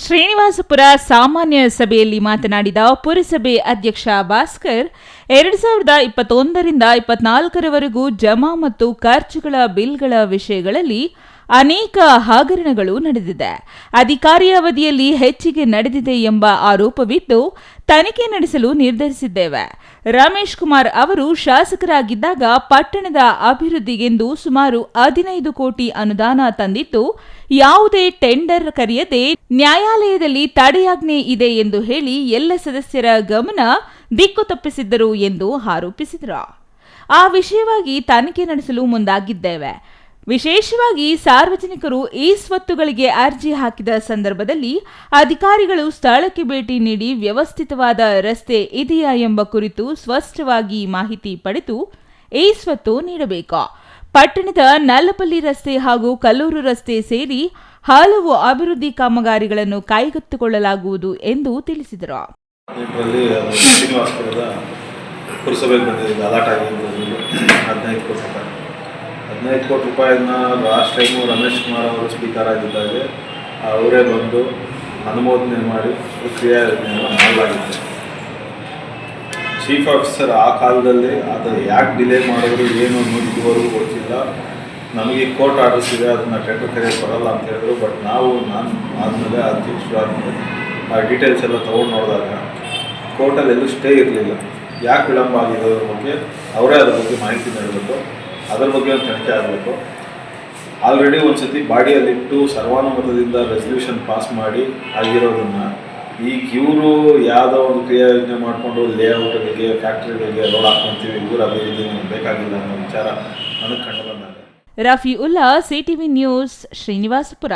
ಶ್ರೀನಿವಾಸಪುರ ಸಾಮಾನ್ಯ ಸಭೆಯಲ್ಲಿ ಮಾತನಾಡಿದ ಪುರಸಭೆ ಅಧ್ಯಕ್ಷ ಭಾಸ್ಕರ್ 2021ರಿಂದ 24ರವರೆಗೂ ಜಮಾ ಮತ್ತು ಖರ್ಚುಗಳ ಬಿಲ್ಗಳ ವಿಷಯಗಳಲ್ಲಿ ಅನೇಕ ಹಗರಣಗಳು ನಡೆದಿದೆ. ಅಧಿಕಾರಿ ಅವಧಿಯಲ್ಲಿ ಹೆಚ್ಚಿಗೆ ನಡೆದಿದೆ ಎಂಬ ಆರೋಪವಿದ್ದು ತನಿಖೆ ನಡೆಸಲು ನಿರ್ಧರಿಸಿದ್ದೇವೆ. ರಮೇಶ್ ಕುಮಾರ್ ಅವರು ಶಾಸಕರಾಗಿದ್ದಾಗ ಪಟ್ಟಣದ ಅಭಿವೃದ್ಧಿಗೆಂದು ಸುಮಾರು 15 ಕೋಟಿ ಅನುದಾನ ತಂದಿದ್ದು ಯಾವುದೇ ಟೆಂಡರ್ ಕರೆಯದೆ ನ್ಯಾಯಾಲಯದಲ್ಲಿ ತಡೆಯಾಜ್ಞೆ ಇದೆ ಎಂದು ಹೇಳಿ ಎಲ್ಲ ಸದಸ್ಯರ ಗಮನ ದಿಕ್ಕು ತಪ್ಪಿಸಿದ್ದರು ಎಂದು ಆರೋಪಿಸಿದರು. ಆ ವಿಷಯವಾಗಿ ತನಿಖೆ ನಡೆಸಲು ಮುಂದಾಗಿದ್ದೇವೆ. ವಿಶೇಷವಾಗಿ ಸಾರ್ವಜನಿಕರು ಈ ಸ್ವತ್ತುಗಳಿಗೆ ಅರ್ಜಿ ಹಾಕಿದ ಸಂದರ್ಭದಲ್ಲಿ ಅಧಿಕಾರಿಗಳು ಸ್ಥಳಕ್ಕೆ ಭೇಟಿ ನೀಡಿ ವ್ಯವಸ್ಥಿತವಾದ ರಸ್ತೆ ಇದೆಯಾ ಎಂಬ ಕುರಿತು ಸ್ಪಷ್ಟವಾಗಿ ಮಾಹಿತಿ ಪಡೆದು ಈ ಸ್ವತ್ತು ನೀಡಬೇಕು. ಪಟ್ಟಣದ ನಲ್ಲಪಲ್ಲಿ ರಸ್ತೆ ಹಾಗೂ ಕಲ್ಲೂರು ರಸ್ತೆ ಸೇರಿ ಹಲವು ಅಭಿವೃದ್ಧಿ ಕಾಮಗಾರಿಗಳನ್ನು ಕೈಗೆತ್ತಿಕೊಳ್ಳಲಾಗುವುದು ಎಂದು ತಿಳಿಸಿದರು. ₹15 ಕೋಟಿ ಲಾಸ್ಟ್ ಟೈಮು ರಮೇಶ್ ಕುಮಾರ್ ಅವರು ಸ್ಪೀಕರ್ ಆಗಿದ್ದಾಗ ಅವರೇ ಬಂದು ಅನುಮೋದನೆ ಮಾಡಿ ಕ್ರಿಯಾಯೋಜನೆಯನ್ನು ಮಾಡಲಾಗಿದೆ. ಚೀಫ್ ಆಫೀಸರ್ ಆ ಕಾಲದಲ್ಲಿ ಅದು ಯಾಕೆ ಡಿಲೇ ಮಾಡಿದ್ರು ಏನು ಅನ್ನೋದು ಇದುವರೆಗೂ ಗೊತ್ತಿಲ್ಲ. ನಮಗೆ ಕೋರ್ಟ್ ಆರ್ಡರ್ಸ್ ಇದೆ, ಅದನ್ನು ಟೆಂಡರ್ ಕರೆಯೋಕ್ಕೆ ಬರೋಲ್ಲ ಅಂತ ಹೇಳಿದ್ರು. ಬಟ್ ನಾನು ಆದಮೇಲೆ ಅಧ್ಯಕ್ಷರಾದ್ಮೇಲೆ ಆ ಡೀಟೇಲ್ಸ್ ಎಲ್ಲ ತೊಗೊಂಡು ನೋಡಿದಾಗ ಕೋರ್ಟಲ್ಲಿ ಎಲ್ಲೂ ಸ್ಟೇ ಇರಲಿಲ್ಲ. ಯಾಕೆ ವಿಳಂಬ ಆಗಿದೆ ಅದ್ರ ಬಗ್ಗೆ ಅವರೇ ಅದ್ರ ಬಗ್ಗೆ ಮಾಹಿತಿ ನೀಡಬೇಕು, ಅದರ ಬಗ್ಗೆ ಒಂದು ತನಿಖೆ ಆಗಬೇಕು. ಆಲ್ರೆಡಿ ಒಂದು ಸತಿ ಬಾಡಿಯಲ್ಲಿಟ್ಟು ಸರ್ವಾನುಮತದಿಂದ ರೆಸಲ್ಯೂಷನ್ ಪಾಸ್ ಮಾಡಿ ಆಗಿರೋದನ್ನು ಈಗ ಇವರು ಯಾವುದೋ ಒಂದು ಕ್ರಿಯಾಯೋಜನೆ ಮಾಡಿಕೊಂಡು ಲೇಔಟ್ಗಳಿಗೆ ಫ್ಯಾಕ್ಟ್ರಿಗಳಿಗೆ ರೋಡ್ ಹಾಕ್ಕೊಂತೀವಿ, ಊರ ಅಭಿವೃದ್ಧಿ ಬೇಕಾಗಿಲ್ಲ ಅನ್ನೋ ವಿಚಾರ ನನಗೆ ಕಂಡು ಬಂದಾಗ. Rafi Ulla, CTV news, Srinivaspur.